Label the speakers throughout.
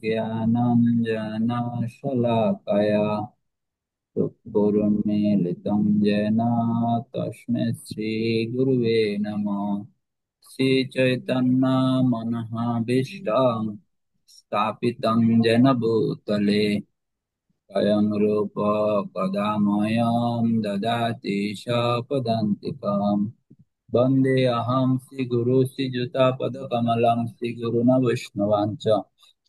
Speaker 1: ज्ञानाञ्जनशलाकया चक्षुरुन्मीलितं येन तस्मै श्रीगुरुवे नमः। श्रीचैतन्यमनःभीष्टं स्थापितं येन भूतले स्वयं रूप कदा मह्यं ददाति स्वपदान्तिकम्। वन्देऽहं श्रीगुरुं श्रीयुतापदकमलं श्रीगुरून् वैष्णवांश्च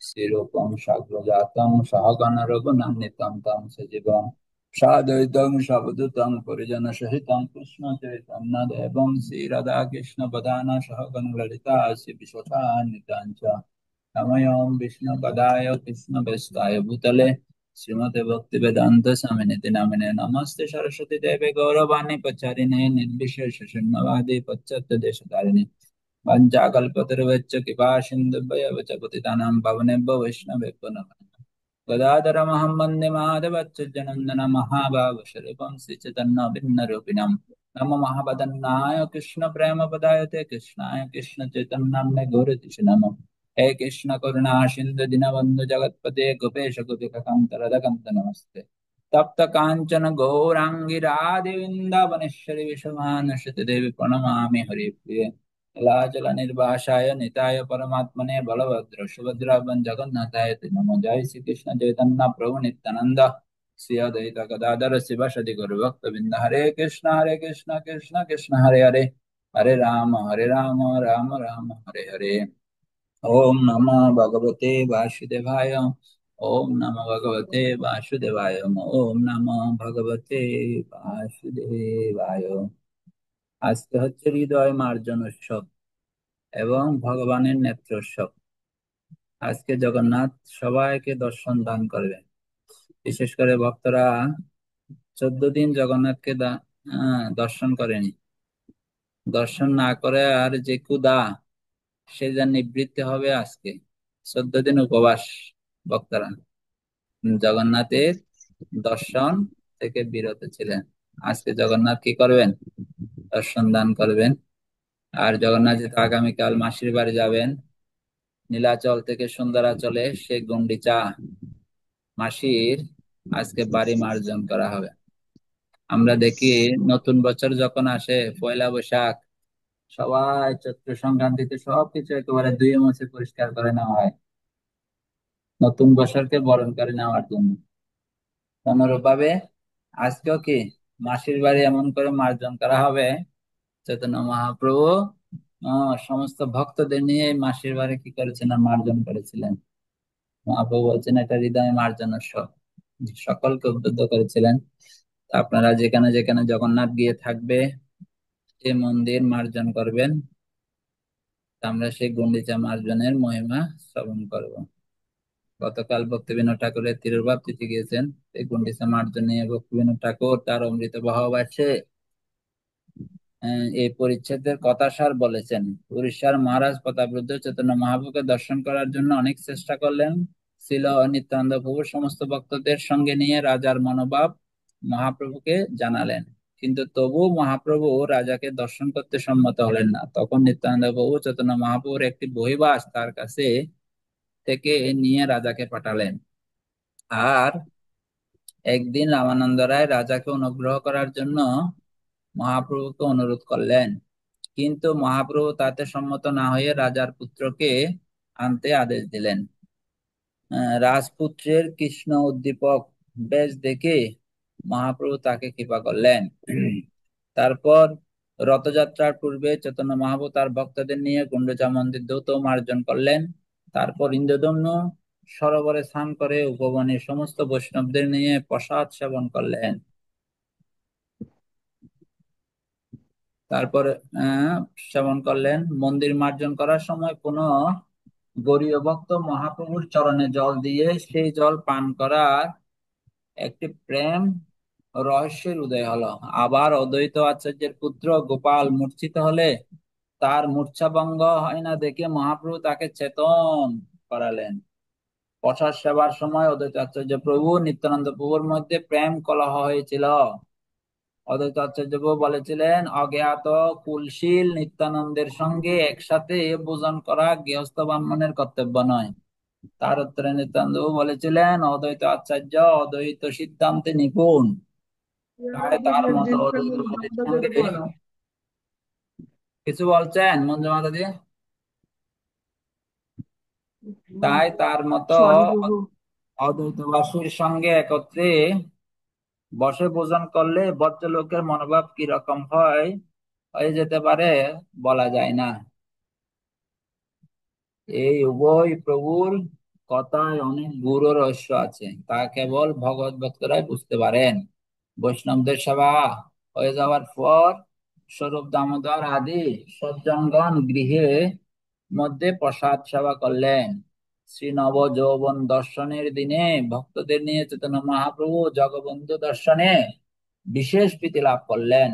Speaker 1: श्रीरूपं साग्रजातं सहगण रघुनन्दितं तं सजीवं साद्वैतं सावधूतं परिजनसहितं कृष्णचैतन्यदेवं श्रीराधाकृष्णपदान सहगण ललिता श्रीविशाखान्वितां च नमोऽयं विष्णुपदाय कृष्णप्रेष्ठाय भूतले श्रीमते भक्तिवेदांत स्वामिनिति नामिने नमस्ते सरस्वती देवे गौरवाणी प्रचारिणे निर्विशेष शून्यवादी पश्चात्य देशधारिणे वंचाकल्पतरुश्च कृपा सिन्धुभ्यः च पतितानां पावनेभ्यो वैष्णवेभ्यो नमः। गदाधरमहं वन्दे माधवच्युतनन्दन महाभावस्वरूपं श्रीचैतन्यभिन्नरूपिणं नमो महावदन्नाय कृष्णप्रेमपदायते कृष्णाय कृष्णचैतन्याय गौरतिषे नमः। हे कृष्ण करुणा सिंधु दीनबंधु जगतपते गोपेश गोपिकान्त राधाकान्त नमस्ते। तप्त कांचन गौरांगी राधे वृंदावनेश्वरी विश्वमानसते देवी प्रणमामि हरिप्रिये। नीलाचल निर्वासाय निताय परमात्मने बलभद्र सुभद्राभं जगन्नाथाय ते नमो। जय श्री कृष्ण चैतन्य प्रभु नित्यानंद श्री अद्वैत गदाधर शिवासदि गौरभक्त बिंद। हरे कृष्ण कृष्ण कृष्ण हरे हरे, हरे राम राम राम हरे हरे। ओम नमो भगवते वासुदेवाय। ओम नमो भगवते वासुदेवाय। ओम नमो भगवते বাসুদেবায়। আজকে হচ্ছে হৃদয় মার্জন উৎসব এবং ভগবানের নেত্রোৎসব। আজকে জগন্নাথ সবাইকে দর্শন দান করবে। বিশেষ করে ভক্তরা 14 দিন জগন্নাথকে দর্শন করেনি। দর্শন না করে আর যে ক্ষুধা, সে যা নিবৃত্তি হবে আজকে। 14 দিন উপবাস ভক্তরা জগন্নাথের দর্শন থেকে বিরত ছিলেন। আজকে জগন্নাথ কি করবেন? দর্শন দান করবেন। আর জগন্নাথ যেহেতু আগামীকাল মাসির বাড়ি যাবেন, নীলাচল থেকে সুন্দরাচলে সে গুন্ডিচা মাসির আজকে বাড়ি মার্জন করা হবে। আমরা দেখি নতুন বছর যখন আসে, পয়লা বৈশাখ, সবাই চৈত্র সংক্রান্তিতে সবকিছু একেবারে ধুয়ে মুছে পরিষ্কার করে নেওয়া হয় নতুন বছরকে বরণ করে নেওয়ার জন্য। অনুরূপ ভাবে আজকেও কি মাসির বাড়ি এমন করে মার্জন করা হবে, চৈতন্য মহাপ্রভু সমস্ত ভক্তদের নিয়ে এই মাসির বাড়ি কি করেছেন? মার্জন করেছিলেন। মহাপ্রভু বলছেন এটা হৃদয় মার্জন উৎসব, সকলকে উদ্বুদ্ধ করেছিলেন। তা আপনারা যেখানে যেখানে জগন্নাথ গিয়ে থাকবে, যে মন্দির মার্জন করবেন, তা আমরা সেই গুন্ডিচা মার্জনের মহিমা শ্রবণ করব। গতকাল ভক্তিবিনোদ ঠাকুরের তিরোভাব তিথি গিয়েছেন, এই গুন্ডিচা মার্জন নিয়ে ভক্তিবিনোদ ঠাকুর তার অমৃত বহবাসে এই পরিচ্ছেদের কথাসার বলেছেন। উড়িষ্যার মহারাজ প্রতাপরুদ্র চৈতন্য মহাপ্রভুকে দর্শন করার জন্য অনেক চেষ্টা করলেন। ছিল নিত্যানন্দ প্রভু সমস্ত ভক্তদের সঙ্গে নিয়ে রাজার মনোভাব মহাপ্রভুকে জানালেন, কিন্তু তবু মহাপ্রভু রাজাকে দর্শন করতে সম্মত হলেন না। তখন নিত্যানন্দ প্রভু চৈতন্য মহাপ্রভুর একটি বহিবাস তার কাছে থেকে নিয়ে রাজাকে পাঠালেন। আর একদিন রামানন্দ রায় রাজাকে অনুগ্রহ করার জন্য মহাপ্রভুকে অনুরোধ করলেন, কিন্তু মহাপ্রভু তাতে সম্মত না হয়ে রাজার পুত্রকে আনতে আদেশ দিলেন। রাজপুত্রের কৃষ্ণ উদ্দীপক বেশ দেখে মহাপ্রভু তাকে কৃপা করলেন। তারপর রথযাত্রার পূর্বে চৈতন্য মহাপ্রভু তার ভক্তদের নিয়ে গুন্ডিচা মন্দির দ্রুত মার্জন করলেন। তারপর ইন্দ্রধনু সরোবরে স্নান করে উপবনে সমস্ত বৈষ্ণবদের নিয়ে প্রসাদ সেবন করলেন। তারপর আহ সেবন করলেন। মন্দির মার্জন করার সময় কোনো গরীয় ভক্ত মহাপ্রভুর চরণে জল দিয়ে সেই জল পান করার একটি প্রেম রহস্যের উদয় হলো। আবার অদ্বৈত আচার্যের পুত্র গোপাল মূর্ছিত হলে তার মূর্ছা ভঙ্গ হয় না দেখে মহাপ্রভু তাকে চেতন করালেন। প্রসাদ সেবার সময় অদ্বৈত আচার্য প্রভু নিত্যানন্দ প্রভুর মধ্যে প্রেম কলহ হয়েছিল। অদ্বৈত আচার্য প্রভু বলেছিলেন, অজ্ঞাত কুলশীল নিত্যানন্দের সঙ্গে একসাথে ভোজন করা গৃহস্থ ব্রাহ্মণের কর্তব্য নয়। তার উত্তরে নিত্যানন্দ প্রভু বলেছিলেন, অদ্বৈত আচার্য অদ্বৈত সিদ্ধান্তে নিপুণ, তাই তার মতো অদ্বৈত বাদের সঙ্গে কিছু বলছেন মঞ্জু মাতা দিয়ে, তাই তার মতো
Speaker 2: সরি প্রভু।
Speaker 1: অদ্বৈতবাসীর সঙ্গে একত্রে বসে ভোজন করলে ভদ্রলোকের মনোভাব কিরকম হয় হয়ে যেতে পারে বলা যায় না। এই উভয় প্রভুর কথায় অনেক গূঢ় রহস্য আছে, তা কেবল ভগবত ভক্তরাই বুঝতে পারেন। বৈষ্ণবদের সেবা হয়ে যাওয়ার পর স্বরূপ দামোদর আদি সজ্জনগণ গৃহে মধ্যে প্রসাদ সেবা করলেন। শ্রী নব যৌবন দর্শনের দিনে ভক্তদের নিয়ে চৈতন্য মহাপ্রভু জগবন্ধু দর্শনে বিশেষ প্রীতি লাভ করলেন।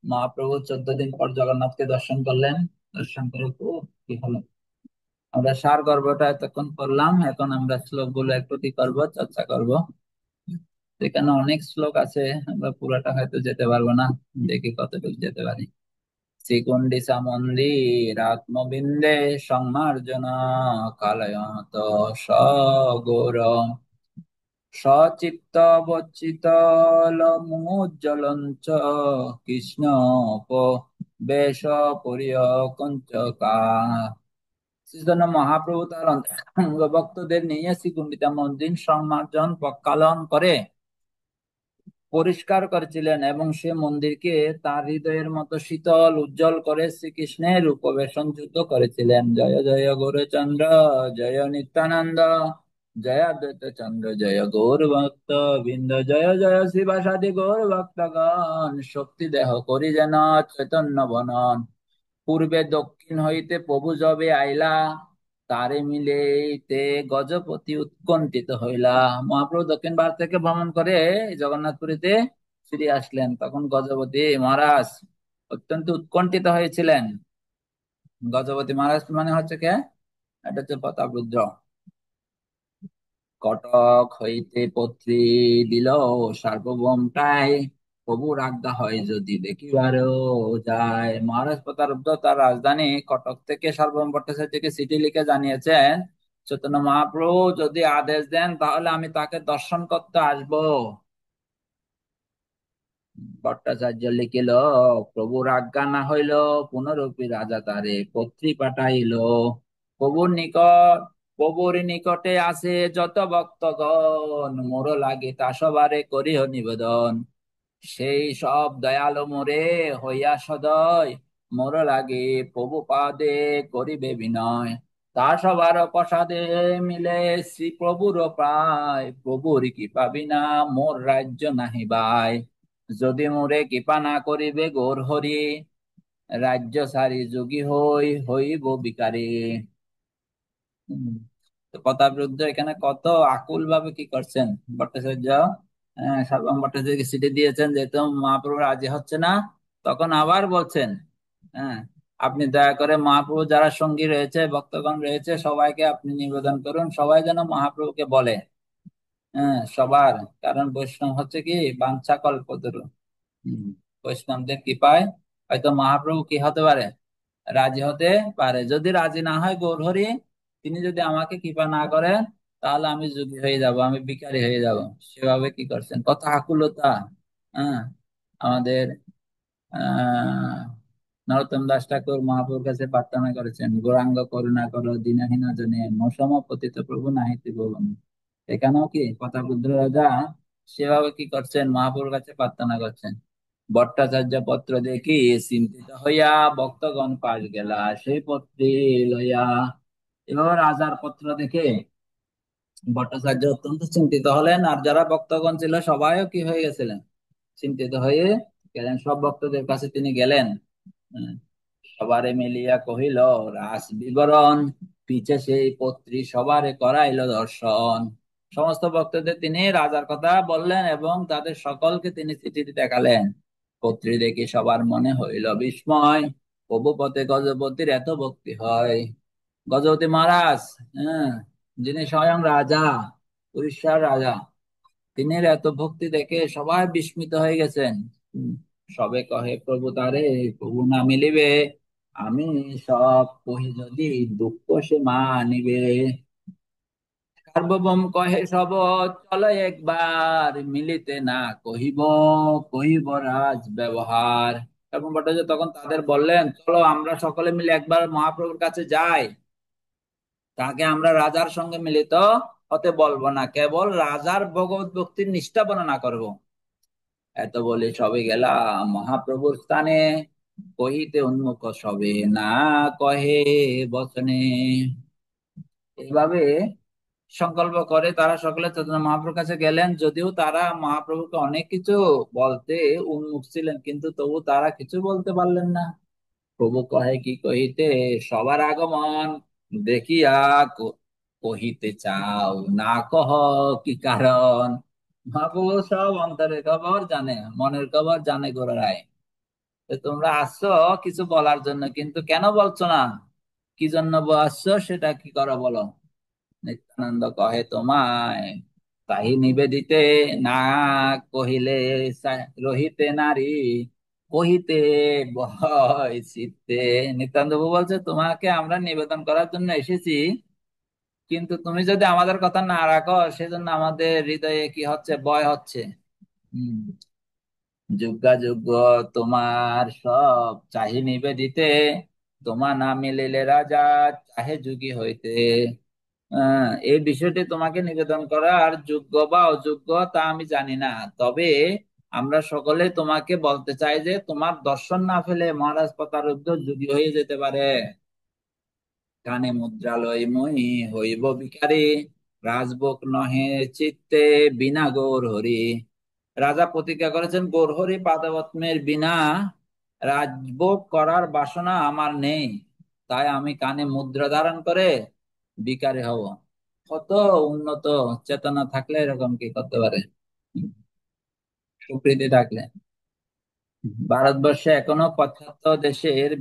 Speaker 1: মহাপ্রভু 14 দিন পর জগন্নাথকে দর্শন করলেন। দর্শন করে খুব কি হলো। আমরা সার গর্ভটা এতক্ষণ করলাম, এখন আমরা শ্লোক গুলো একটু কি করবো, চর্চা করব। এখানে অনেক শ্লোক আছে, আমরা পুরোটা হয়তো যেতে পারবো না, দেখি কতটুকু যেতে পারি। শ্রীকুণ্ডিসা মন্দির আত্মবিন্দে সংমার্জনা কালয়ত সগৌর সচিত্তবচ্চিতলমুজ্জ্বলঞ্চ কৃষ্ণ বেশ পরিয় কঞ্চকা। সেজন্য মহাপ্রভু তার অঙ্গ ভক্তদের নিয়ে শ্রীকুণ্ডিতা মন্দির সংমার্জন প্রক্ষালন করে পরিষ্কার করেছিলেন এবং সে মন্দিরকে তার হৃদয়ের মতো শীতল উজ্জ্বল করে শ্রীকৃষ্ণের উপবেশনযুক্ত করেছিলেন। জয় জয় গৌরচন্দ্র, জয় নিত্যানন্দ, জয় অদ্বৈত চন্দ্র, জয় গৌর ভক্ত বৃন্দ, জয় জয় শিবাসাদি গৌর ভক্তগণ। শক্তি দেহ করি যেন চৈতন্য বনন, পূর্বে দক্ষিণ হইতে প্রভু যবে আইলা, তারে মিলেইতে গজপতি উৎকণ্ঠিত হইলা। মহাপ্রভু দক্ষিণ ভারত থেকে ভ্রমণ করে জগন্নাথপুরীতে ফিরে আসলেন, তখন গজপতি মহারাজ অত্যন্ত উৎকণ্ঠিত হয়েছিলেন। গজপতি মহারাজ মানে হচ্ছে কে? এটা হচ্ছে প্রতাপরুদ্র। কটক হইতে পত্রী দিল সার্বভৌমটাই, প্রভুর আজ্ঞা হয় যদি দেখিবারও যায়। মহারাজ প্রতারুদ্ধ তার রাজধানী কটক থেকে সার্বভৌম ভট্টাচার্যকে চিঠি লিখে জানিয়েছেন, চৈতন্য মহাপ্রভু যদি আদেশ দেন তাহলে আমি তাকে দর্শন করতে আসবো। ভট্টাচার্য লিখিল, প্রভুর আজ্ঞা না হইল পুনরূপী রাজা তারে পত্রী পাঠাইল। প্রভুর নিকট প্রভুর নিকটে আছে যত ভক্তগণ, মোর লাগে তা সবারে করিও নিবেদন। সেই সব দয়ালু মোরে হইয়া সদয়, মোর লাগে প্রভু পাদে করিবে বিনয়। তা সবার প্রসাদে মিলে শ্রী প্রভুর প্রায়, প্রভুর কৃপা বিনা মোর রাজ্য নাহি বাই। যদি মোরে কৃপা না করিবে গৌর হরি, রাজ্য সারি যোগী হইব বিকারী। হম। তো প্রতাপরুদ্র এখানে কত আকুল ভাবে কি করছেন, ভট্টাচার্য সার্বভৌম ভট্টাচার্যকে চিঠি দিয়েছেন, যেহেতু মহাপ্রভু রাজি হচ্ছে না, তখন আবার বলছেন, হ্যাঁ, আপনি দয়া করে মহাপ্রভু যারা সঙ্গী রয়েছে ভক্তগণ রয়েছে সবাইকে আপনি নিবেদন করুন, সবাই যেন মহাপ্রভুকে বলে। হ্যাঁ, সবার, কারণ বৈষ্ণব হচ্ছে কি বাঞ্ছা কল্পতরু। হম। বৈষ্ণবদের কৃপায় হয়তো মহাপ্রভু কি হতে পারে, রাজি হতে পারে। যদি রাজি না হয় গৌরহরি, তিনি যদি আমাকে কৃপা না করেন তাহলে আমি যোগী হয়ে যাব, আমি ভিখারি হয়ে যাব। সেভাবে কি করছেন, কত আকুলতা। হ্যাঁ, আমাদের আহ নরোত্তম দাস ঠাকুর মহাপ্রভুর কাছে প্রার্থনা করেছেন, গৌরাঙ্গ করুণা করো দীনহীন জনে, মৌসম পতিত প্রভু নাহিতে ভুবন। এখানেও কি প্রতাপরুদ্র রাজা সেভাবে কি করছেন, মহাপ্রভুর কাছে প্রার্থনা করছেন। ভট্টাচার্য পত্র দেখি চিন্তিত হইয়া ভক্তগণ পাশ গেলা, সেই পত্রে লইয়া। এবার রাজার পত্র দেখে ভট্টাচার্য অত্যন্ত চিন্তিত হলেন, আর যারা ভক্তগণ ছিল সবাইও কি হয়ে গেছিলেন, চিন্তিত হয়ে গেলেন। সব ভক্তদের কাছে তিনি গেলেন। হ্যাঁ, সবারে মিলিয়া কহিল রাস বিবরণ, পিছে সেই পত্রী সবারে করাইল দর্শন। সমস্ত ভক্তদের তিনি রাজার কথা বললেন এবং তাদের সকলকে তিনি চিঠি দেখালেন। পত্রী দেখি সবার মনে হইল বিস্ময়, প্রভু পথে গজপতির এত ভক্তি হয়। গজপতি মহারাজ, হ্যাঁ, যিনি স্বয়ং রাজা, উড়িষ্যার রাজা, তিনি এত ভক্তি দেখে সবাই বিস্মিত হয়ে গেছেন। সবে কহে প্রভু তারে, প্রভু না মিলিবে আমি সব কহি যদি দুঃখ সে মানিবে। সার্বভৌম কহে সব চলো একবার, মিলিতে না কহিব, কহিব রাজ ব্যবহার। এবং ভট্টাচার্য তখন তাদের বললেন, চলো আমরা সকলে মিলে একবার মহাপ্রভুর কাছে যাই। তাকে আমরা রাজার সঙ্গে মিলিত হতে বলবো না, কেবল রাজার ভগবত ভক্তির নিষ্ঠা বর্ণনা করব। এত বলে সবে গেলা মহাপ্রভুর স্থানে, কহিতে উন্মুখ সবে না কহে বচনে। এইভাবে সংকল্প করে তারা সকলে চৈতন্য মহাপ্রভুর কাছে গেলেন। যদিও তারা মহাপ্রভুকে অনেক কিছু বলতে উন্মুখ ছিলেন, কিন্তু তবু তারা কিছু বলতে পারলেন না। প্রভু কহে কি কহিতে সবার আগমন, দেখিয়া কহিতে চাও না কহ কি কারণ। মহাপ্রভু সব অন্তরের খবর জানে, মনের খবর জানে গোড়ায়। তো তোমরা আসছো কিছু বলার জন্য, কিন্তু কেন বলছো না, কি জন্য আসছো সেটা কি করো বলো। নিত্যানন্দ কহে তোমায় তাহি নিবেদিতে, না কহিলে রহিতে নারী, কহিতে ভয় চিত্তে। নিত্যানন্দ প্রভু বলছে তোমাকে আমরা নিবেদন করার জন্য এসেছি, কিন্তু তুমি যদি আমাদের কথা না রাখো সেজন্য আমাদের হৃদয়ে কি হচ্ছে, ভয় হচ্ছে। হম যুগা যুগ তোমার সব চাহি নিবেদিতে, তোমার না মিলিলে রাজা চাহে যুগী হইতে। এই বিষয়টি তোমাকে নিবেদন করার যোগ্য বা অযোগ্য তা আমি জানি না, তবে আমরা সকলে তোমাকে বলতে চাই যে তোমার দর্শন না পেলে মহারাজ প্রতারুদ্ধ যুগী হয়ে যেতে পারে। কানে মুদ্রালয় মই হইব ভিখারি, রাজভোগ নহে চিত্তে বিনা গৌর হরি। রাজা প্রতিজ্ঞা করেছেন, গৌর হরি পাদপদ্মের বিনা রাজভোগ করার বাসনা আমার নেই, তাই আমি কানে মুদ্রা ধারণ করে ভিখারি হব। কত উন্নত চেতনা থাকলে এরকম কি করতে পারে, সুপ্রীতি থাকলে। ভারতবর্ষে এখনো পাশ্চাত্য দেশের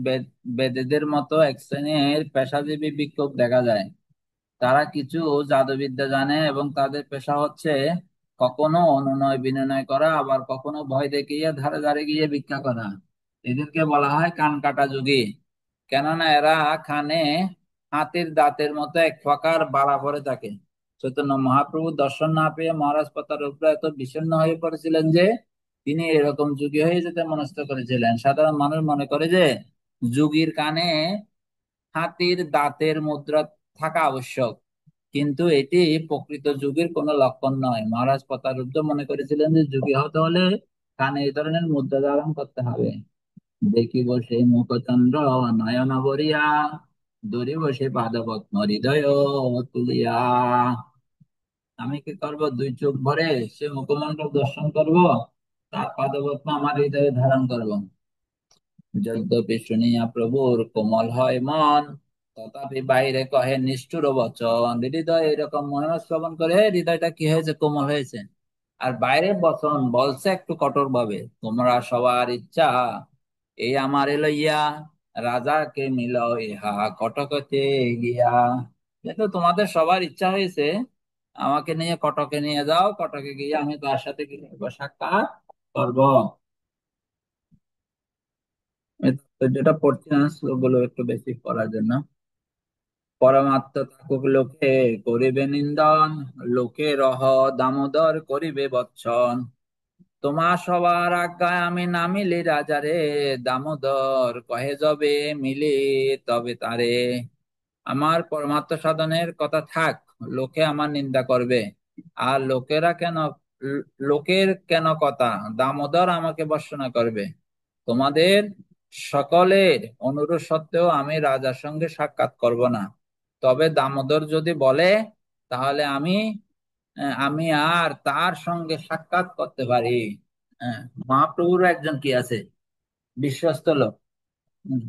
Speaker 1: বেদেদের মতো এক শ্রেণীর পেশাজীবী বিক্ষোভ দেখা যায়। তারা কিছু জাদুবিদ্যা জানে এবং তাদের পেশা হচ্ছে কখনো অনুনয় বিনয় করা, আবার কখনো ভয় দেখিয়ে ধারে ধারে গিয়ে ভিক্ষা করা। এদেরকে বলা হয় কান কাটা যোগী। কেননা এরা কানে হাতির দাঁতের মতো এক প্রকার বাড়া পড়ে থাকে। চৈতন্য মহাপ্রভু দর্শন না পেয়ে মহারাজ প্রতাপ এত বিষণ্ণ হয়ে পড়েছিলেন যে তিনি এরকম যোগী হয়ে যেতে মনস্থ করেছিলেন। সাধারণ মানুষ মনে করে যে যোগীর কানে হাতির দাঁতের মুদ্রা থাকা আবশ্যক, কিন্তু এটি প্রকৃত যুগের কোনো লক্ষণ নয়। মহারাজ প্রতারুদ্ধ মনে করেছিলেন যে যুগী হতে হলে কানে এই ধরনের মুদ্রা ধারণ করতে হবে। দেখিব সেই মুখচন্দ্র নয়ন ভরিয়া, ধরিব সেই পাদপদ্ম হৃদয় তুলিয়া। আমি কি করব, দুই চোখ ভরে সে মুখমণ্ডল দর্শন করব, তার পাদপদ্ম আমার হৃদয়ে ধারণ করব। যদ্যপি শুনিয়া প্রভুর কোমল হয় মন, তথাপি বাইরে কহে নিষ্ঠুর বচন। হৃদয় এরকম মহিমা শ্রবণ করে হৃদয়টা কি হয়েছে, কোমল হয়েছে। আর বাইরে বচন বলছে একটু কঠোর ভাবে, তোমরা সবার ইচ্ছা এই আমারে লইয়া, রাজাকে মিলাও ইহা কটকতে গিয়া। যেহেতু তোমাদের সবার ইচ্ছা হয়েছে আমাকে নিয়ে কটকে নিয়ে যাও, কটকে গিয়ে আমি তার সাথে কি করবো, সাক্ষাৎ করবো। তো যেটা পড়ছি না ওগুলো একটু বেশি পড়ার জন্য। পরমাত্ম থাকুক লোকে করিবে নিন্দন, লোকে রহ দামোদর করিবে বচ্চন। তোমার সবার আজ্ঞায় আমি নামিলি রাজারে, দামোদর কহে যবে মিলি তবে তারে। আমার পরমাত্ম সাধনের কথা থাক, লোকে আমার নিন্দা করবে। আর লোকের কেন কথা, দামোদর আমাকে ভর্ৎসনা করবে। তোমাদের সকলের অনুরোধ সত্ত্বেও আমি রাজার সঙ্গে সাক্ষাৎ করব না, তবে দামোদর যদি বলে তাহলে আমি আর তার সঙ্গে সাক্ষাৎ করতে পারি। হ্যাঁ, মহাপ্রভুর একজন কি আছে, বিশ্বস্ত লোক। হুম,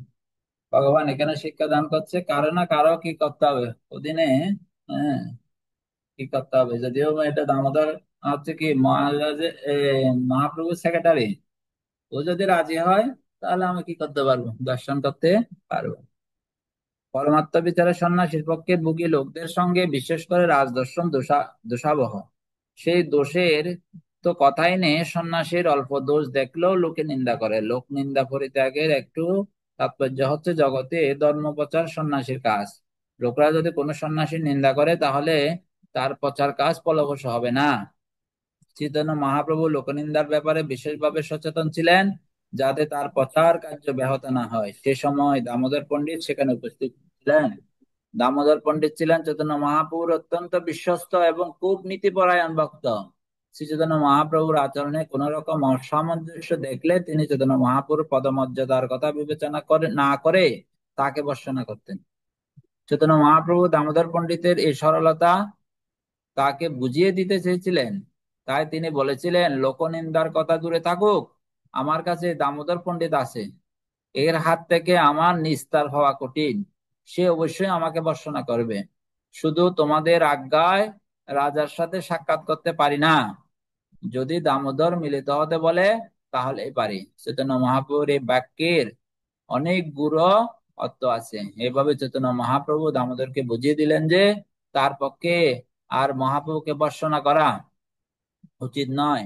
Speaker 1: ভগবান এখানে শিক্ষা দান করছে কারো না কারো কি করতে হবে অধীনে। হ্যাঁ, কি করতে হবে, যদিও এটা দামোদর হচ্ছে কি মহারাজের মহাপ্রভুর সেক্রেটারি। ও যদি রাজি হয় তাহলে আমি কি করতে পারবো, দর্শন করতে পারবো। পরমাত্ম বিচারে সন্ন্যাসীর পক্ষে ভোগী লোকদের সঙ্গে বিশেষ করে রাজদর্শন দোষাবহ। সেই দোষের তো কথাই নেই, সন্ন্যাসীর অল্প দোষ দেখলেও লোকে নিন্দা করে। লোক নিন্দা পরিত্যাগের একটু তাৎপর্য হচ্ছে জগতে ধর্ম প্রচার সন্ন্যাসীর কাজ। লোকরা যদি কোনো সন্ন্যাসীর নিন্দা করে তাহলে তার প্রচার কাজ ফলপ্রসূ হবে না। চৈতন্য মহাপ্রভু লোকনিন্দার ব্যাপারে বিশেষভাবে সচেতন ছিলেন, যাতে তার প্রচার কার্য ব্যাহত না হয়। সে সময় দামোদর পণ্ডিত সেখানে উপস্থিত ছিলেন। দামোদর পণ্ডিত ছিলেন চৈতন্য মহাপ্রভুর অত্যন্ত বিশ্বস্ত এবং খুব নীতিপরায়ণ ভক্ত। শ্রী চৈতন্য মহাপ্রভুর আচরণে কোন রকম অসামঞ্জস্য দেখলে তিনি চৈতন্য মহাপ্রভুর পদমর্যাদার কথা বিবেচনা করে না করে তাকে ভর্ৎসনা করতেন। চৈতন্য মহাপ্রভু দামোদর পণ্ডিতের এই সরলতা তাকে বুঝিয়ে দিতে চেয়েছিলেন। তাই তিনি বলেছিলেন, লোকনিন্দার কথা দূরে থাকুক, আমার কাছে দামোদর পণ্ডিত আছে, এর হাত থেকে আমার নিস্তার হওয়া কঠিন। সে অবশ্যই আমাকে ভর্ৎসনা করবে। শুধু তোমাদের আজ্ঞায় রাজার সাথে সাক্ষাৎ করতে পারি না। যদি দামোদর মিলিত হতে বলে তাহলেই পারি। চৈতন্য মহাপ্রভুর এই বাক্যের অনেক গূঢ় অর্থ আছে। এভাবে চৈতন্য মহাপ্রভু দামোদরকে বুঝিয়ে দিলেন যে তার পক্ষে আর মহাপ্রভুকে ভর্ৎসনা করা উচিত নয়।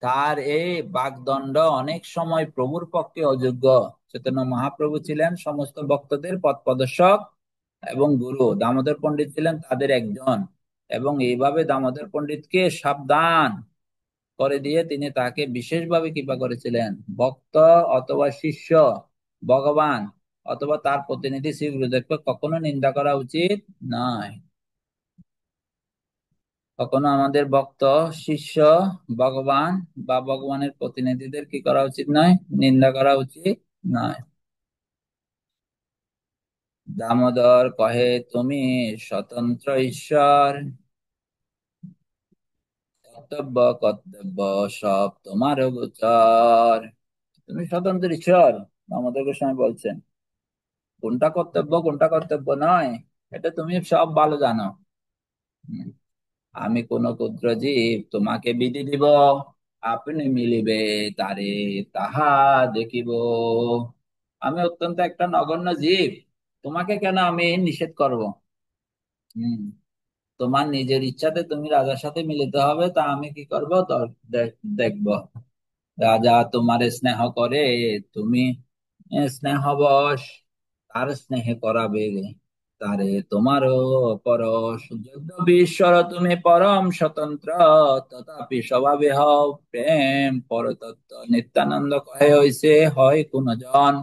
Speaker 1: তার এই বাগদণ্ড অনেক সময় প্রভুর পক্ষে অযোগ্য। চৈতন্য মহাপ্রভু ছিলেন সমস্ত ভক্তদের পথ প্রদর্শক এবং গুরু। দামোদর পণ্ডিত ছিলেন তাদের একজন, এবং এইভাবে দামোদর পণ্ডিতকে সাবধান করে দিয়ে তিনি তাকে বিশেষভাবে কৃপা করেছিলেন। ভক্ত অথবা শিষ্য ভগবান অথবা তার প্রতিনিধি শ্রী গুরুদেবকে কখনো নিন্দা করা উচিত নয়। কখনো আমাদের ভক্ত, শিষ্য, ভগবান বা ভগবানের প্রতিনিধিদের কি করা উচিত নয়? নিন্দা করা উচিত নয়। দামোদর কহে, তুমি স্বতন্ত্র ঈশ্বর, কর্তব্য কর্তব্য সব তোমার গোচর। তুমি স্বতন্ত্র ঈশ্বর, দামোদর গোস্বামী বলছেন। কোনটা কর্তব্য কোনটা কর্তব্য নয়, এটা তুমি সব ভালো জানো। হুম। আমি কোন ক্ষুদ্র জীব, তোমাকে বিধি দিব, আপনি মিলিবে তারে তাহা দেখিব। আমি অত্যন্ত একটা নগণ্য জীব, তোমাকে কেন আমি নিষেধ করব? হম। তোমার নিজের ইচ্ছাতে তুমি রাজার সাথে মিলিত হবে, তা আমি কি করব? দেখব। রাজা তোমারে স্নেহ করে, তুমি স্নেহবশ তার স্নেহে করাবে তারে তোমারও পরশ। যদ্যপি ঈশ্বর তুমি পরম স্বতন্ত্র, তথাপি স্বভাবে হও প্রেম পরতত্ত্ব। নিত্যানন্দ কহে, হইছে হয় কোন জন,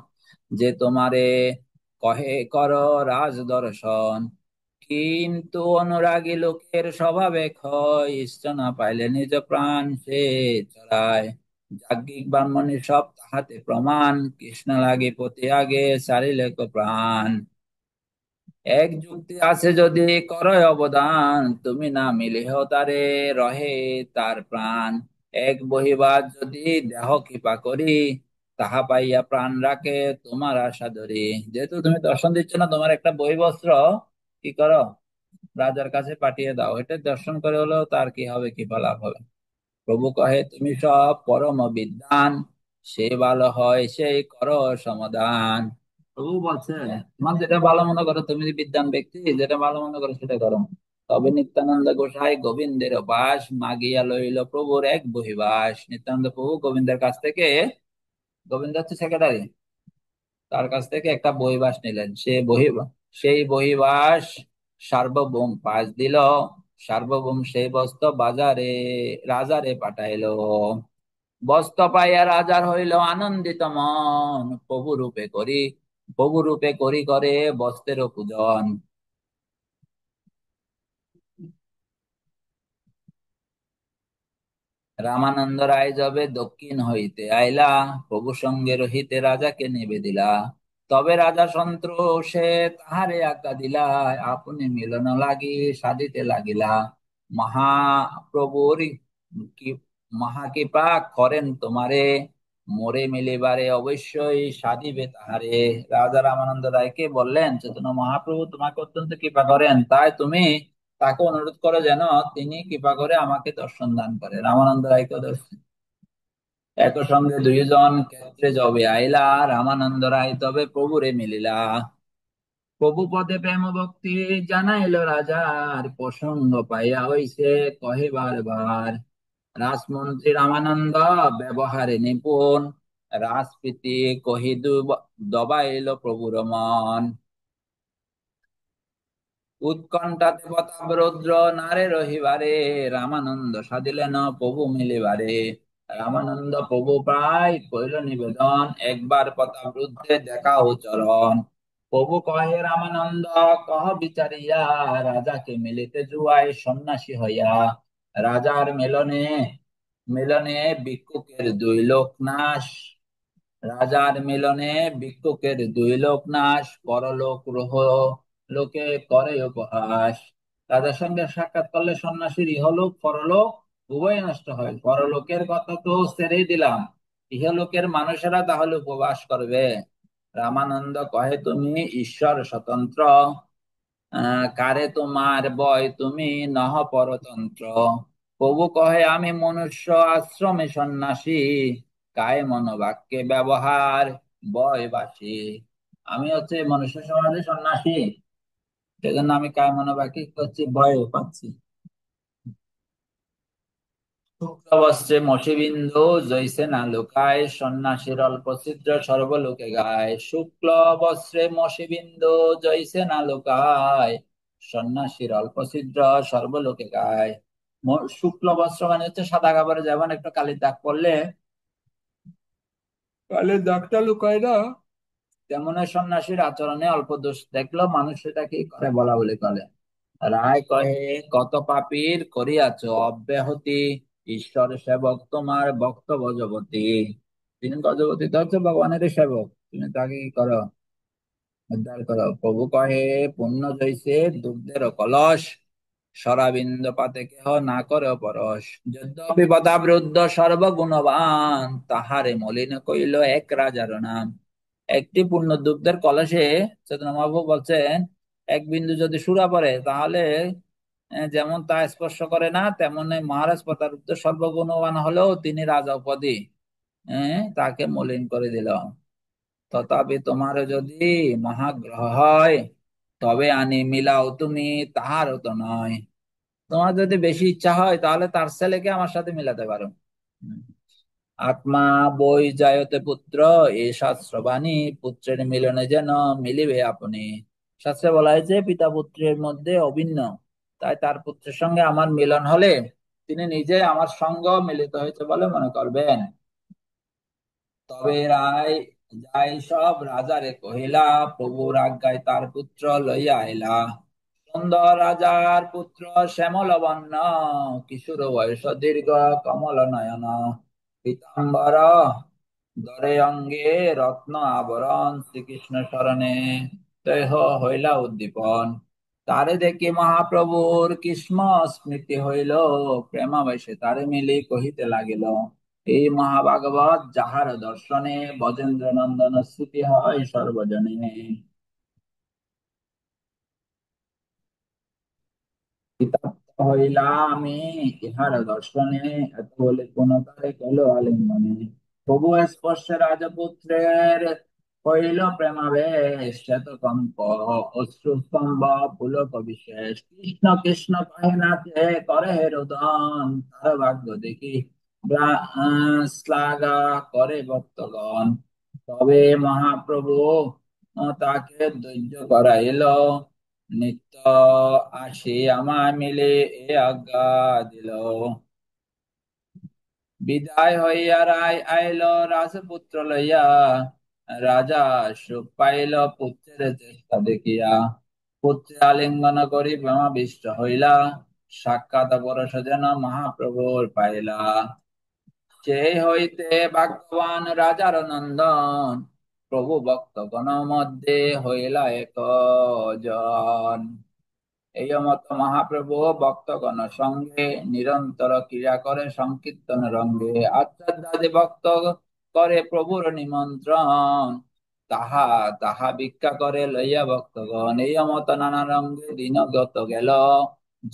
Speaker 1: যে তোমারে কহে কর রাজ দর্শন। কিন্তু অনুরাগী লোকের স্বভাবে ক্ষয়, ইষ্ট না পাইলে নিজ প্রাণ সে চড়ায়। যাজ্ঞিক ব্রাহ্মণী সব তাহাতে প্রমাণ, কৃষ্ণ লাগে পতি আগে সারিলে কো প্রাণ। এক যুক্তি আছে যদি করয় অবদান, তুমি না মিলিহ তারে রহে তার প্রাণ। এক বহিবাদ যদি দেহ কৃপা করি, তাহা পাইয়া প্রাণ রাখে তোমার আশা ধরি। যেহেতু তুমি দর্শন দিচ্ছ না, তোমার একটা বহিবস্ত্র কি করো, রাজার কাছে পাঠিয়ে দাও, এটা দর্শন করে হলেও তার কি হবে, কৃপা লাভ হবে। প্রভু কহে, তুমি সব পরম বিদ্বান, সে ভালো হয় সেই করো সমাধান। প্রভু বলছে, তোমার যেটা ভালো মনে করো, তুমি বিদ্বান ব্যক্তি, যেটা ভালো মনে করো সেটা করো। তবে নিত্যানন্দ গোসাই গোবিন্দের বাস মাগিয়া লইল প্রভুর এক বহিবাস। নিত্যানন্দ প্রভু গোবিন্দের কাছ থেকে, গোবিন্দ হচ্ছে সেক্রেটারি, তার কাছ থেকে একটা বহিবাস নিলেন। সেই বহিবাস সার্বভৌম পাশ দিল। সার্বভৌম সেই বস্ত্র বাজারে রাজারে পাঠাইলো। বস্ত্র পাইয়া রাজার হইল আনন্দিত মন, প্রভু রূপে করি করে বস্ত্রের পূজন। রামানন্দ রায় যবে দক্ষিণ হইতে আইলা, প্রভু সঙ্গে রহিতে রাজাকে নিবেদিলা। তবে রাজা সন্তোষে তাহারে আজ্ঞা দিলা, আপনি মিলন লাগি সাধিতে লাগিলা। মহাপ্রভুর কি মহাকৃপা করেন তোমারে, মোরে মিলিবারে অবশ্যই সাধিবে তাহারে। রাজা রামানন্দ রায়কে বললেন, চৈতন্য মহাপ্রভু তোমাকে অত্যন্ত কৃপা করেন, তাই তুমি তাকে অনুরোধ করো যেন তিনি কৃপা করে আমাকে দর্শন দান করে। রামানন্দ রায়কে দর্শন। এক সঙ্গে দুইজন ক্ষেত্রে যবে আইলা, রামানন্দ রায় তবে প্রভুরে মিলিলা। প্রভু পদে প্রেম ভক্তি জানাইল রাজার, প্রসঙ্গ পাইয়া হইছে কহে বারবার। রাজমন্ত্রী রামানন্দ ব্যবহারে নিপুণ, রাজপ্রীতি কহি দবাইল প্রভুর মন। উৎকণ্ঠাতে প্রতাপ রৌদ্র নারে রহিবারে, রামানন্দ সাধিলেন প্রভু মিলিবারে। রামানন্দ প্রভু প্রায় কইল নিবেদন, একবার প্রতাপ রুদ্রে দেখাও চরণ। প্রভু কহে রামানন্দ কহ বিচারিয়া, রাজাকে মিলিতে জুয়ায় সন্ন্যাসী হইয়া। রাজার মিলনে মিলনে ভিক্ষুকের দুই লোক নাশ। রাজার মিলনে ভিক্ষুকের দুই লোক নাশ, পরলোক রোহ লোকে করে উপহাস। রাজার সঙ্গে সাক্ষাৎ করলে সন্ন্যাসীর ইহলোক পরলোক উভয় নষ্ট হয়। পরলোকের কথা তো ছেড়েই দিলাম, ইহলোকের মানুষেরা তাহলে উপবাস করবে। রামানন্দ কহে তুমি ঈশ্বর স্বতন্ত্র, কারে তোমার বয় তুমি নহ পরতন্ত্র। প্রভু কহে আমি মনুষ্য আশ্রমে সন্ন্যাসী, কায় মনোবাক্যে ব্যবহার বয় বাসি। আমি হচ্ছে মনুষ্য সমাজে সন্ন্যাসী, সেজন্য আমি কায় মনোবাক্যে কি করছি, ভয় পাচ্ছি। শুক্লবস্ত্রে মসিবিন্দু জৈসে না লুকায়, সন্ন্যাসীর অল্প ছিদ্র সর্বলোকে গায়। শুক্ল বস্ত্রে মসিবিন্দু জৈসে না লুকায়, সন্ন্যাসীর অল্প ছিদ্র সর্বলোকে গায়। শুক্ল বস্ত্র মানে হচ্ছে সাদা কাপড়ে যেমন একটু কালির দাগ পড়লে কালির দাগটা লুকায় না, তেমন সন্ন্যাসীর আচরণে অল্প দোষ দেখলেও মানুষ সেটা কি করে বলা বলি করে। রায় কহে কত পাপীর করিয়াছ অব্যাহতি, ঈশ্বর সেবক তোমার ভক্ত গজপতি। তিনি গজপতি তো হচ্ছে ভগবানের সেবক, তুমি তাকে কি করো, উদ্ধার করো। প্রভু কহে পুণ্য জৈসে দুগ্ধের কলস, সরাবিন্দ পাতে কেহ না করে পরশ। যদ্যপি প্রতাপরুদ্ধ সর্বগুণবান, তাহারে মলিন কইল এক রাজার নাম। একটি পূর্ণ দুগ্ধের কলসে চৈতন্য মহাপ্রভু বলছেন, এক বিন্দু যদি সুরা পড়ে তাহলে যেমন তা স্পর্শ করে না, তেমন মহারাজ প্রতারুদ্ধ সর্বগুণবান হলেও তিনি রাজা উপাধি তাকে মলিন করে দিল। তথাপি তোমার যদি মহাগ্রহ হয়, তবে আনি মিলাও তুমি, তাহারও তো নয়। তোমার যদি বেশি ইচ্ছা হয় তাহলে তার ছেলেকে আমার সাথে মিলাতে পারো। হুম। আত্মা বই যায়তে পুত্র, এ শাস্ত্রবাণী, পুত্রের মিলনে যেন মিলিবে আপনি। শাস্ত্রে বলা হয়েছে পিতা পুত্রের মধ্যে অভিন্ন, তাই তার পুত্রের সঙ্গে আমার মিলন হলে তিনি নিজে আমার সঙ্গ মিলিত হয়েছে বলে মনে করবেন। তবে রায় যাই সব রাজারে কহিলা, প্রভুর আজ্ঞায় তার পুত্র লইয়া আইলা। সুন্দর রাজার পুত্র শ্যামল বর্ণ, কিশোর বয়স দীর্ঘ কমল নয়ন। পীতাম্বর দরে অঙ্গে রত্ন আবরণ, শ্রীকৃষ্ণ শরণে দেহ হইলা উদ্দীপন। তারে দেখি মহাপ্রভুর কৃষ্ণ স্মৃতি হইল, প্রেমাবেশে তারে মিলি কহিতে লাগিল। এই মহাভাগবত যাহার দর্শনে, বজেন্দ্র নন্দন স্মৃতি হয় সর্বজনে। কৃতার্থ হইলাম আমি ইহার দর্শনে, এত বলে পুনতায় গেল আলিঙ্গনে। প্রভু স্পর্শে রাজপুত্রের হইল প্রেমাবেশ, শ্বেতকম্প অশ্রুস্তম্ভ পুলক বিশেষ। কৃষ্ণ কৃষ্ণ কহে নাচে করে হে রোদন, তার ভাগ্য দেখি শ্লাঘা করে ভক্তগণ। তবে মহাপ্রভু তাকে ধৈর্য করাইল, নিত্য আসি আমায় মিলে এ আজ্ঞা দিল। বিদায় হইয়া রায় আইল রাজপুত্র লইয়া, রাজা সুখ পাইল পুত্রের চেষ্টা দেখিয়া। পুত্রে আলিঙ্গন করি ব্রহ্মাবিষ্ট হইলা, সাক্ষাৎ পরশ যেন মহাপ্রভুর পাইলা। সেই হইতে ভাগ্যবান রাজার নন্দন, প্রভু ভক্তগণ মধ্যে হইলা একজন। এই মত মহাপ্রভু ভক্তগণ সঙ্গে নিরন্তর ক্রিয়া করে সংকীর্তন রঙ্গে। আচার্যাদি ভক্ত করে প্রভুর নিমন্ত্রণ, তাহা তাহা ভিক্ষা করে লইয়া ভক্তগণ। এই মত নানা রঙ্গে দিন গত গেল,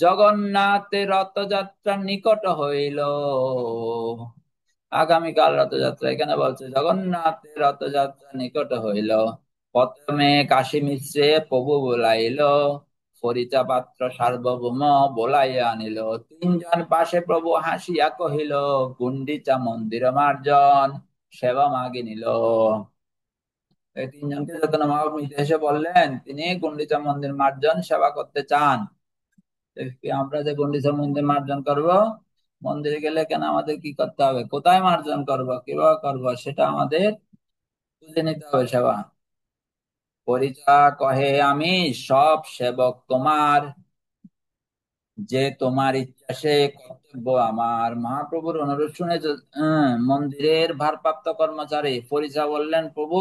Speaker 1: জগন্নাথের রথযাত্রা নিকট হইল। আগামীকাল রথযাত্রা, এখানে বলছে জগন্নাথের রথযাত্রা নিকট হইল। প্রথমে কাশী মিশ্রে প্রভু বলাইল, পরিচা পাত্র সার্বভৌম বলাইয়া আনিল। তিনজন পাশে প্রভু হাসিয়া কহিল, গুন্ডিচা মন্দির মার্জন, সেবা মাগে নিল। এই তিনজনকে চৈতন্য মহাপ্রভু এসে বললেন তিনি গুন্ডিচা মন্দির মার্জন সেবা করতে চান। কি আমরা যে গুন্ডিচা মন্দির মার্জন করব, মন্দিরে গেলে কেন আমাদের কি করতে হবে, কোথায় মার্জন করব, কিভাবে করব, সেটা আমাদের বুঝে নিতে হবে সেবা। পরিচা কহে আমি সব সেবক তোমার, যে তোমার ইচ্ছা সে কর্তব্য আমার। মহাপ্রভুর অনুরোধ শুনে মন্দিরের ভারপ্রাপ্ত কর্মচারী পরিচা বললেন, প্রভু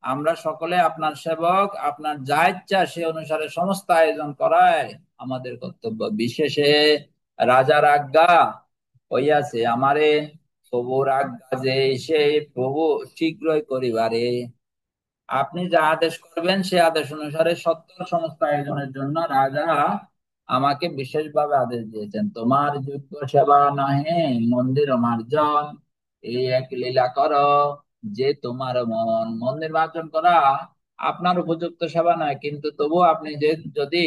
Speaker 1: আমরা সকলে আপনার সেবক, আপনার যা ইচ্ছা সে অনুসারে সমস্ত আয়োজন করায় আমাদের কর্তব্য। বিশেষে রাজার আজ্ঞা হইয়াছে আমারে, প্রভুর আজ্ঞা যে সে প্রভু শীঘ্রই করিবারে। আপনি যা আদেশ করবেন সে আদেশ অনুসারে সত্তর সমস্ত আয়োজনের জন্য রাজা আমাকে বিশেষভাবে আদেশ দিয়েছেন। তোমার যোগ্য সেবা নহে মন্দির মার্জন, এই এক লীলা কর যে তোমার মন। মন্দির মার্জন করা আপনার উপযুক্ত সেবা নয়, কিন্তু তবু আপনি যে যদি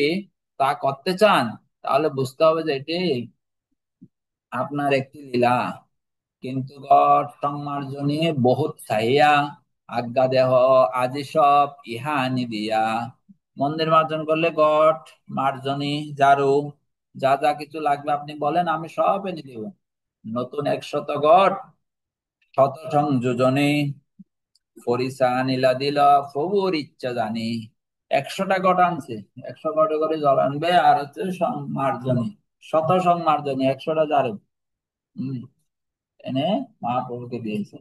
Speaker 1: তা করতে চান তাহলে বুঝতে হবে যে এটি আপনার একটি লীলা। কিন্তু গট সংমার্জনী বহুত চাহিয়া, আজ্ঞা দেহ আজি সব ইহা আনি দিয়া। মন্দির মার্জন করলে গট, মার্জনী, ঝাড়ু, যা যা কিছু লাগবে আপনি বলেন, আমি সব এনে দিব। নতুন 100 গট, শত সংযোজনী, ফরিসা নীলা দিল প্রভুর ইচ্ছা জানি। 100টা গট আনছে, 100 গটে করে জল আনবে, আর হচ্ছে সংমার্জনী, শত সংমার্জনী, 100টা ঝাড়ু এনে মহাপ্রভুকে দিয়েছে।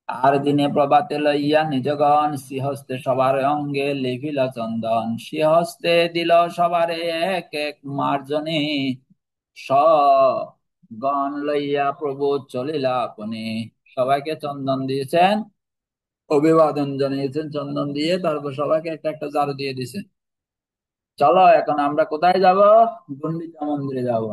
Speaker 1: আর দিনে প্রভাতে লইয়া নিজগণ শ্রীহস্তে সবার অঙ্গে লিভিল চন্দন, শ্রীহস্তে দিল সবারে এক এক মার্জনী, স গণ লইয়া প্রভু চলিলা আপনি। সবাইকে চন্দন দিয়েছেন, অভিবাদন জানিয়েছেন চন্দন দিয়ে, তারপর সবাইকে একটা একটা ঝাড়ু দিয়ে দিছে। চলো এখন আমরা কোথায় যাব, গুন্ডিচা মন্দিরে যাব।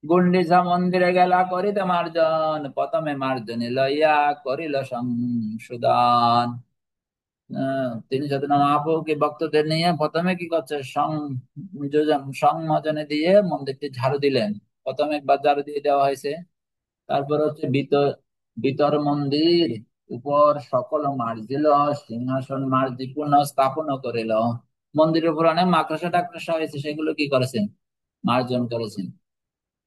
Speaker 1: গুন্ডিচা মন্দিরে গেলা করিতে মার্জন, প্রথমে মার্জনী লইয়া করিল সংশোধন। তিনি চৈতন্য মহাপ্রভুকে ভক্তদের নিয়ে প্রথমে কি করছে, সংযোজন দিয়ে মন্দিরটি ঝাড়ু দিলেন। প্রথমে একবার ঝাড়ু দিয়ে দেওয়া হয়েছে, তারপর হচ্ছে ভিতর ভিতর মন্দির উপর সকল মার্জিল, সিংহাসন মার্জি পুনঃ স্থাপন করিল। মন্দিরের উপর অনেক মাকড়সা টাকড়সা হয়েছে, সেগুলো কি করেছেন, মার্জন করেছেন।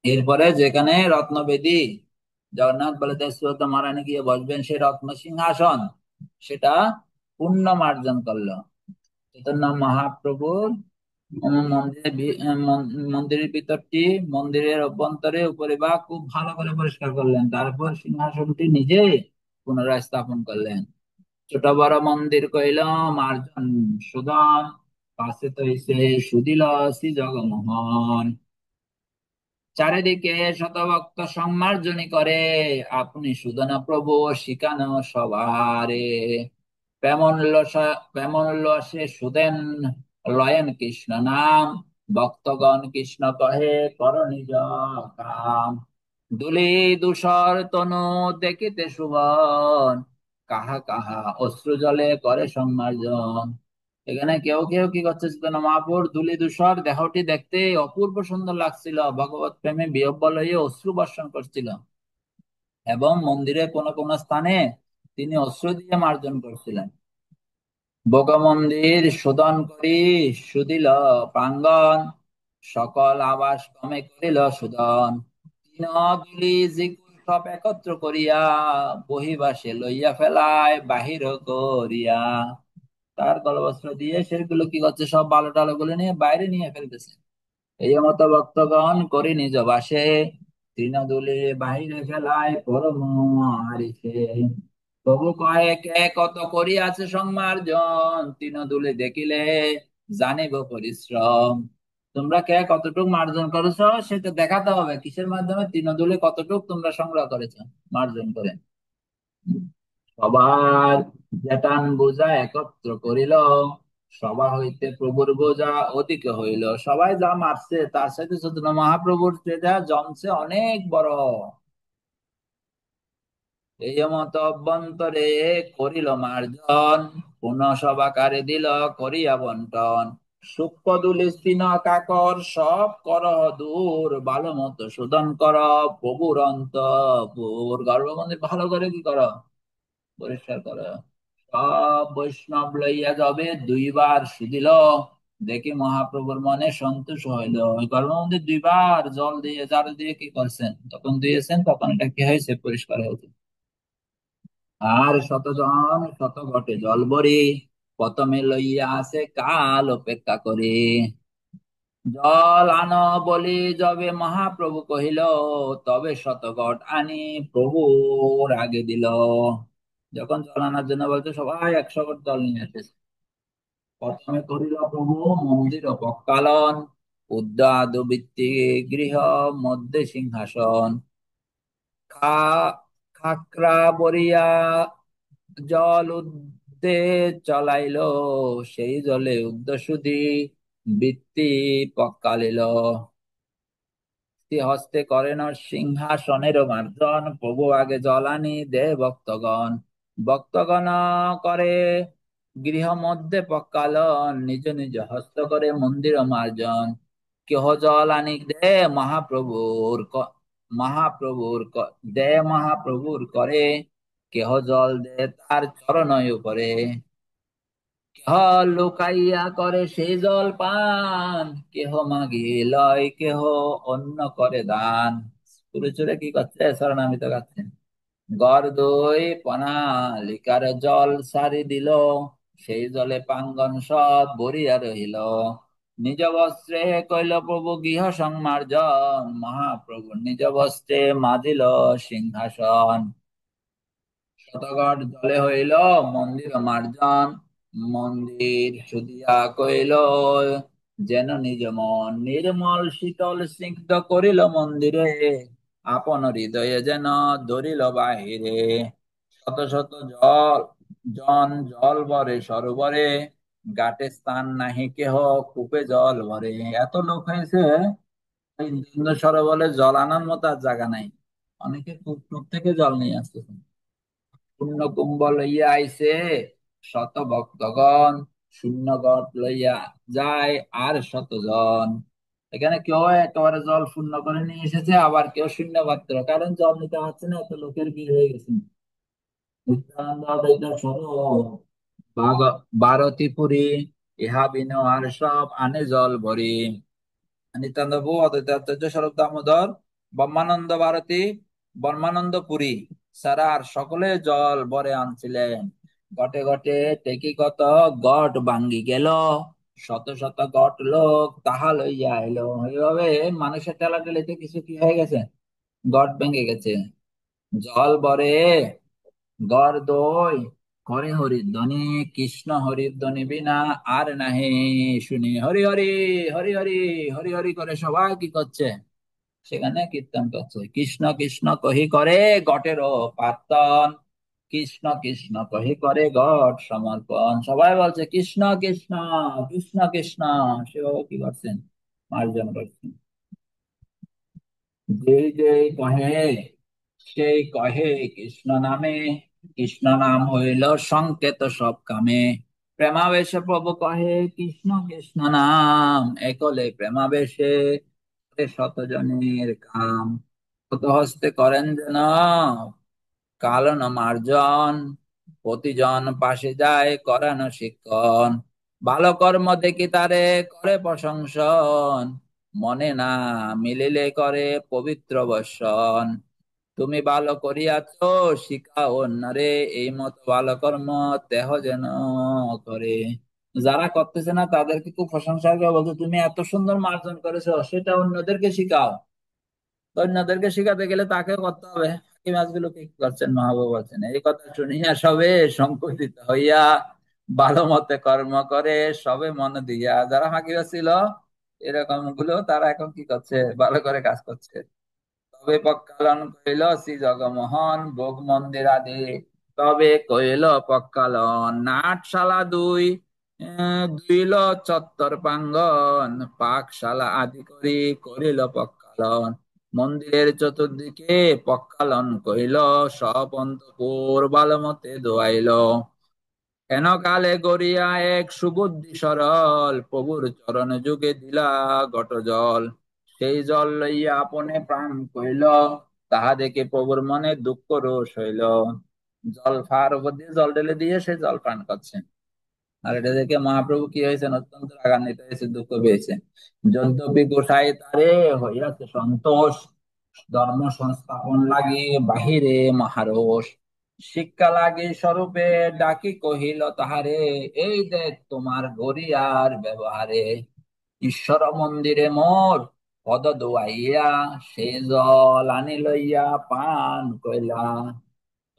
Speaker 1: এরপরে যেখানে রত্নবেদী, জগন্নাথ বলদেব সুভদ্রা মহারানী গিয়ে বসবেন সেই রত্ন সিংহাসন, সেটা পুণ্য মার্জন করলো। চৈতন্য মহাপ্রভুর মন্দিরের ভিতরটি, মন্দিরের অভ্যন্তরে উপরে বা খুব ভালো করে পরিষ্কার করলেন, তারপর সিংহাসনটি নিজে পুনরায় স্থাপন করলেন। ছোট বড় মন্দির কইল মার্জন সুদন, পাশে তো এসে সুদিল শ্রী জগমোহন। চারিদিকে শতভক্ত সম্মার্জনী করে, আপনি সুদন প্রভু শিখানো সবারে। প্রেমোল্লাসে সুদেন লয়েন কৃষ্ণ নাম, ভক্তগণ কৃষ্ণ কহে কর নিজ কাম। দুলি দুসর তনু দেখিতে শুভন, কাহা কাহা অশ্রু জলে করে সম্মার্জন। এখানে কেউ কেউ কি করছে, চৈতন্য মহাপ্রভুর ধূলি ধূসর দেহটি দেখতে অপূর্ব সুন্দর লাগছিল, ভগবত প্রেমে বিহ্বল হয়ে অশ্রু বর্ষণ করছিল, এবং মন্দিরের কোন কোন স্থানে তিনি অশ্রু দিয়ে মার্জন করছিলেন। বগমন্দির শোধন করি সুদিল প্রাঙ্গণ, সকল আবাস ক্রমে করিল শোধন। তিন দুলি জিকুর সব একত্র করিয়া, বহিবাসে লইয়া ফেলায় বাহির করিয়া। তার গলবস্ত্র দিয়ে সেগুলো কি করছে, সব বালো টালো গুলো নিয়ে বাইরে নিয়ে ফেলতেছে। এই মতো ভক্তগণ করি নিজ বাসে, তৃণদুলে বাহিরে ফেলায় পরম হারিছে। তবু কয়ে কে কত করিয়াছে সংমার্জন, তৃণদুলে দেখিলে জানিব পরিশ্রম। তোমরা কে কতটুক মার্জন করেছো সেটা দেখাতে হবে, কিসের মাধ্যমে, তৃণদুলে কতটুক তোমরা সংগ্রহ করেছো মার্জন করে। সবার জেটান বোঝা একত্র করিল, সভা হইতে প্রভুর বোঝা অধিক হইল। সবাই যা মারছে তার সাথে চৈতন্য মহাপ্রভুর যেটা জমছে অনেক বড়। এই মত অভ্যন্তরে করিল মার্জন, পুনঃ সভাকারে দিল করিয়া বন্টন। সুপদুলি স্তিন কাকর সব করহ দূর, ভালো মতো শোধন কর প্রভুর অন্তপুর। গর্ভমন্দির ভালো করে কি কর, পরিষ্কার কর। সব বৈষ্ণব লইয়া যাবে, দুইবার শুধিল, দেখি মহাপ্রভুর মনে সন্তোষ হইল। ওই গর্ভমন্দির দুইবার জল দিয়ে জাল দিয়ে কি করছেন, তখন দিয়েছেন, তখন এটা কি হয়েছে, পরিষ্কার হয়েছে। আর শতজন শত ঘটে জল ভরি, প্রথমে লইয়া আসে কাল অপেক্ষা করি। জল আনো বলি যবে মহাপ্রভু কহিল, তবে শতঘট আনি প্রভুর আগে দিল। যখন জল আনার জন্য বলছে, সবাই 100 ঘট জল নিয়ে এসেছে। প্রথমে করিল প্রভু মন্দির পক্কালন, উদ্যাদ বৃত্তি গৃহ মধ্যে সিংহাসন। খা খাকরা বরিয়া জল উদ্দে চলাইল, সেই জলে উদ্দসুধি বৃত্তি পক্কালিল। হস্তে করেন সিংহাসনের মার্জন, প্রভু আগে জলানি দে ভক্তগণ। ভক্তগণ করে গৃহ মধ্যে পক্কালন, নিজ নিজ হস্ত করে মন্দির মার্জন। কেহ জল আনি দে মহাপ্রভুর দে মহাপ্রভুর করে, কেহ জল দে তার চরণ উপরে। কেহ লুকাইয়া করে সেই জল পান, কেহ মাগি লয়, কেহ অন্য করে দান। চুরে চুরে কি করছে, শরণামিত গাচ্ছেন। গড় দই পনা লিকার জল সারি দিল, সেই জলে পাঙ্গন সব ভরিয়া রহিল। নিজ বস্ত্রে কইল প্রভু গৃহ সংমার্জন, মহাপ্রভু নিজ বস্ত্রে মাজিল সিংহাসন। শতগড় জলে হইল মন্দির মার্জন, মন্দির শুধিয়া কইল যেন নিজ মন। নির্মল শীতল স্নিগ্ধ করিল মন্দিরে, আপন হৃদয়ে যেন ধরিল বাহিরে। শত শত জল ভরে সরোবরে, ঘাটে স্থান নাহি কেহ কূপে জল ভরে। এত লোক হয়েছে, এই নিম্ন সরোবরে জল আনার মতো আর জায়গা নাই। অনেকে কূপ টুপ থেকে জল নিয়ে আসতেছে। শূন্য কুম্ভ লইয়া আইছে শত ভক্তগণ, শূন্য ঘট লইয়া যায় আর শতজন। এখানে কেউ একেবারে জল শূন্য করে নিয়ে এসেছে, আবার কেউ শূন্য পাত্র, কারণ জল নিতে পারছে না, এত লোকের ভিড় হয়ে গেছে। নিত্যানন্দ দ্বৈত স্বরূপ ভারতীপুরী, ইহা বিনু আর সব আনে জল ভরি। নিত্যানন্দ প্রভু অদ্বৈত আচার্য স্বরূপ দামোদর ব্রহ্মানন্দ ভারতী ব্রহ্মানন্দ পুরী সারা আর সকলে জল ভরে আনছিলেন। ঘটে ঘটে টেকি কত গট ভাঙ্গি গেল, শত শত গট লোক তাহা লইয়া এলো। এইভাবে মানুষের ঠেলাঠেলিতে কিছু কি হয়ে গেছে, গট ভেঙে গেছে। জল ভরে গড় দই করে হরিধ্বনি, কৃষ্ণ হরিধ্বনি বিনা আর নাহি শুনি। হরি হরি হরি হরি হরি হরি করে সবাই কি করছে, সেখানে কীর্তন করছে। কৃষ্ণ কৃষ্ণ কহি করে গটেরও পার্তন, কৃষ্ণ কৃষ্ণ কহি করে গট সমর্পণ। সবাই বলছে কৃষ্ণ কৃষ্ণ কৃষ্ণ কৃষ্ণ, সেভাবে কি করছেন, মার্জন করছেন। যেই যেই কহে সেই কহে কৃষ্ণ নামে, কৃষ্ণ নাম হইল সংকেত সব কামে। প্রেমাবেশে প্রভু কহে কৃষ্ণ কৃষ্ণ নাম, একলে প্রেমাবেশে শতজনের কাম। কত হস্তে করেন যেন কালন মার্জন, প্রতিজন পাশে যায় করানো শিক্ষণ। ভালো কর্ম দেখি তারে করে প্রশংসন, মনে না মিলিলে করে পবিত্র বর্ষণ। তুমি ভালো করিয়াছ শিখাও অন্যরে, এই মত ভালো কর্ম দেহ যেন করে। যারা করতেছে না তাদেরকে খুব প্রশংসা করে বলছে, তুমি এত সুন্দর মার্জন করেছো, সেটা অন্যদেরকে শিখাও। তো অন্যদেরকে শিখাতে গেলে তাকে করতে হবে। এই মাছগুলো কি করছেন, মহাবু বলছেন। এই কথা শুনিয়া সবে সংকুচিত হইয়া, ভালো মতে কর্ম করে সবে মন দিয়া। যারা ফাঁকি ছিল এরকম গুলো, তারা এখন কি করছে, ভালো করে কাজ করছে। তবে পক্কালন কইল শ্রী জগমোহন, ভোগ মন্দির আদি তবে কইল পক্কালন। নাটশালা দুই দুইল চত্বর প্রাঙ্গন, পাকশালা আদি করি করিল পক্কালন। মন্দিরের চতুর্দিকে পক্কালন কইল, সব অন্তপুর ভালো মতে দোয়াইল। হেন কালে গড়িয়া এক সুবুদ্ধি সরল, প্রভুর চরণ যুগে দিলা ঘট জল। সেই জল লইয়া আপনে প্রাণ কইল, তাহা দেখে প্রভুর মনে দুঃখ রোষ হইল। জল ফার উপর দিয়ে জল ঢেলে দিয়ে সে জল পান করছে। আর এটা দেখে মহাপ্রভু কি হয়েছেন, অত্যন্ত রাগান্বিত হয়েছে, দুঃখ পেয়েছে। যদ্যপি গোসাই তারে হইয়াছে সন্তোষ, ধর্ম সংস্থাপন লাগে বাহিরে মহারোষ। শিক্ষা লাগে স্বরূপে ডাকি কহিল তাহারে, এই দেখ তোমার গরিয়ার ব্যবহারে। ঈশ্বর মন্দিরে মোর পদ দোয়াইয়া, সে জল আনি লইয়া পান কইলা।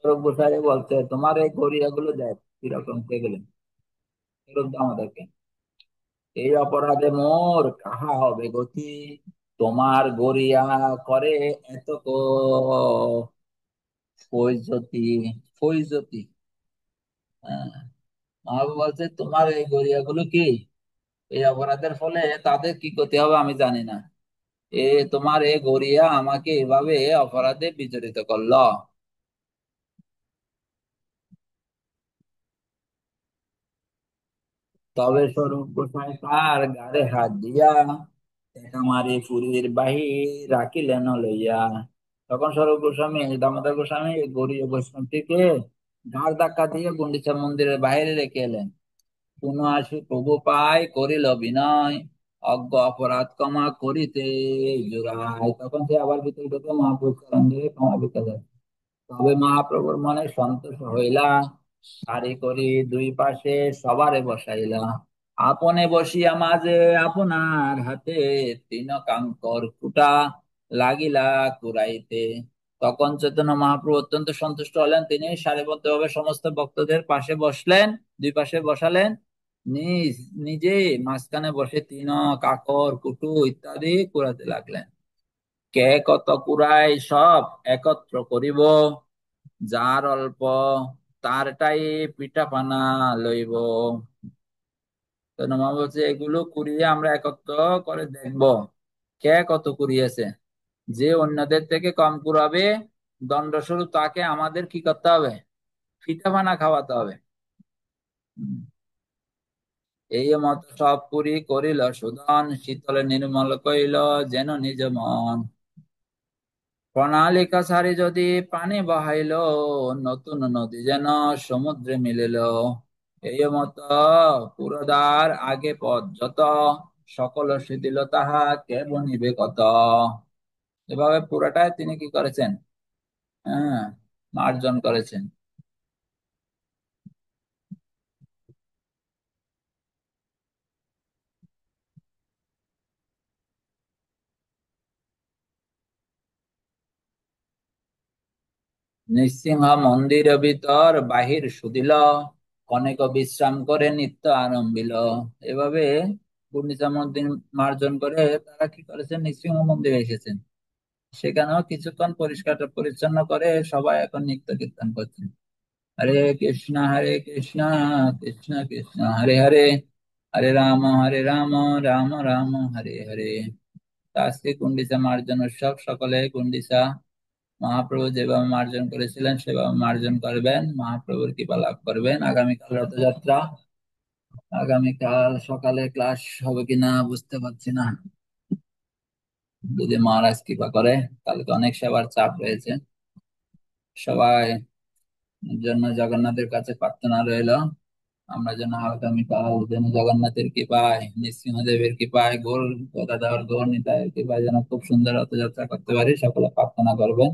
Speaker 1: স্বরূপ গোসাই বলছে, তোমার এই গড়িয়া গুলো দেখ কিরকম গেলে, ফেরত দাও আমাদেরকে। এই অপরাধে মোর কাহা হবে গতি, তোমার গড়িয়া করে এত ফৈজতি। ফৈজতি, হ্যাঁ। মহাপ্রভু বলছে, তোমার এই গড়িয়াগুলো কি, এই অপরাধের ফলে তাদের কি ক্ষতি হবে আমি জানি না। এ তোমার এই গড়িয়া আমাকে এভাবে অপরাধে বিচলিত করলো। তবে স্বরূপ গোসাই তার গাড়ে হাত দিয়া, মারি পুরীর বাহির রাখিলেন লইয়া। তখন স্বরূপ গোস্বামী, দামোদর গোস্বামী গৌরীয় বৈষ্ণবটিকে ঘাড় ধাক্কা দিয়ে গুন্ডিচা মন্দিরের বাইরে রেখে এলেন। পুনঃ আসি প্রভু পাই করিল বিনয়, অজ্ঞ অপরাধ ক্ষমা করিতে জোড়ায়। তখন সে আবার ভিতরে ঢুকে মহাপ্রভু চরণ ধরে ক্ষমা ভিক্ষা দেয়। তবে মহাপ্রভুর মনে সন্তোষ হইলা, সারি করি দুই পাশে সবারে বসাইলা। আপনে বসিয়া মাঝে আপনার হাতে, তৃণ কাঙ্কর কুটা লাগিলা কুড়াইতে। তখন চৈতন্য মহাপ্রভু অত্যন্ত সন্তুষ্ট হলেন, তিনি সারিবদ্ধভাবে সমস্ত ভক্তদের পাশে বসলেন, দুই পাশে বসালেন। নিজ নিজে মাঝখানে বসে তৃণ কাকর কুটু ইত্যাদি কুড়াতে লাগলেন। কে কত কুড়াই সব একত্র করিব, যার অল্প তারটাই পিঠা পানা লইব। তো নমা বলছে, এগুলো কুড়িয়ে আমরা একত্র করে দেখব কে কত কুড়িয়েছে। যে অন্যদের থেকে কম কুড়াবে, দণ্ডস্বরূপ তাকে আমাদের কি করতে হবে, পিঠা পানা খাওয়াতে হবে। হুম। এই মত সব পুরি করিল সুদন, শীতলে নির্মল কইল যেন নিজ মন। প্রণালিকা সারি যদি পানি বহাইল, নতুন নদী যেন সমুদ্রে মিলিল। এই মত পুরোদার আগে পথ যত, সকল শিথিল তাহা কে বনিবে কত। এভাবে পুরাটাই তিনি কি করেছেন, হ্যাঁ, মার্জন করেছেন। নৃসিংহ মন্দির ভিতর বাহির শুধিল, অনেক বিশ্রাম করে নিত্য আরম্ভিল। এভাবে গুন্ডিচা মন্দির মার্জন করে তারা কি করেছেন, নৃসিংহ মন্দিরে এসেছেন। সেখানেও কিছুক্ষণ পরিষ্কার পরিচ্ছন্ন করে সবাই এখন নিত্য কীর্তন করছেন। হরে কৃষ্ণ কৃষ্ণ কৃষ্ণ হরে হরে, হরে রাম রাম রাম হরে হরে। তা আজকে গুন্ডিচা মার্জন উৎসব, সকলে গুন্ডিচা মহাপ্রভু যেভাবে মার্জন করেছিলেন সেভাবে মার্জন করবেন, মহাপ্রভুর কৃপা লাভ করবেন। আগামীকাল রথযাত্রা, আগামীকাল সকালে ক্লাস হবে কিনা বুঝতে পারছি না, যদি মহারাজ কৃপা করে। কালকে অনেক সেবার চাপ রয়েছে। সবাই জন্য জগন্নাথের কাছে প্রার্থনা রইল, আমরা যেন আগামীকাল যেন জগন্নাথের কৃপায়, নৃসিংহদেবের কৃপায়, গৌর গদাধর গৌর নিতাইয়ের কৃপায় যেন খুব সুন্দর রথযাত্রা করতে পারি, সকলে প্রার্থনা করবেন।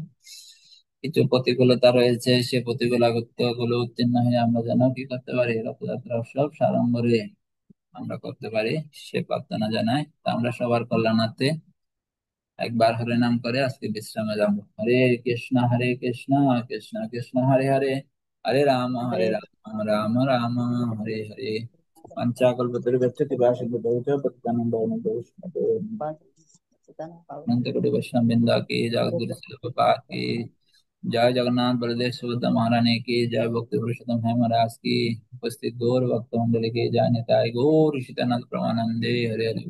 Speaker 1: কিছু প্রতিকূলতা রয়েছে, সে প্রতিকূলতা গুলো উত্তীর্ণ হয়ে আমরা যেন কি করতে পারি, রথযাত্রা উৎসব সাড়ম্বরে আমরা করতে পারি, সে প্রার্থনা জানাই। তা আমরা সবার কল্যাণার্থে একবার হরে নাম করে আজকে বিশ্রামে যাবো। হরে কৃষ্ণ কৃষ্ণ কৃষ্ণ হরে হরে, হরে
Speaker 2: हरे
Speaker 1: রাম রাম রাম হরে হরে। पंचाकल्पतरुगच्छ कृपासिन्धुभ्यो पतितानां
Speaker 2: पावन
Speaker 1: अनंत कोटि वैष्णव वृंदा की, जगत गुरु शिल प्रभुपाद की जय। जगन्नाथ बलदेव सुभद्रा महारानी की जय। भक्ति पुरुषोत्तम है महाराज की उपस्थित गौर भक्त मंडली की जय। निताय गौर सीतानाथ प्रमानंदे हरे हरे।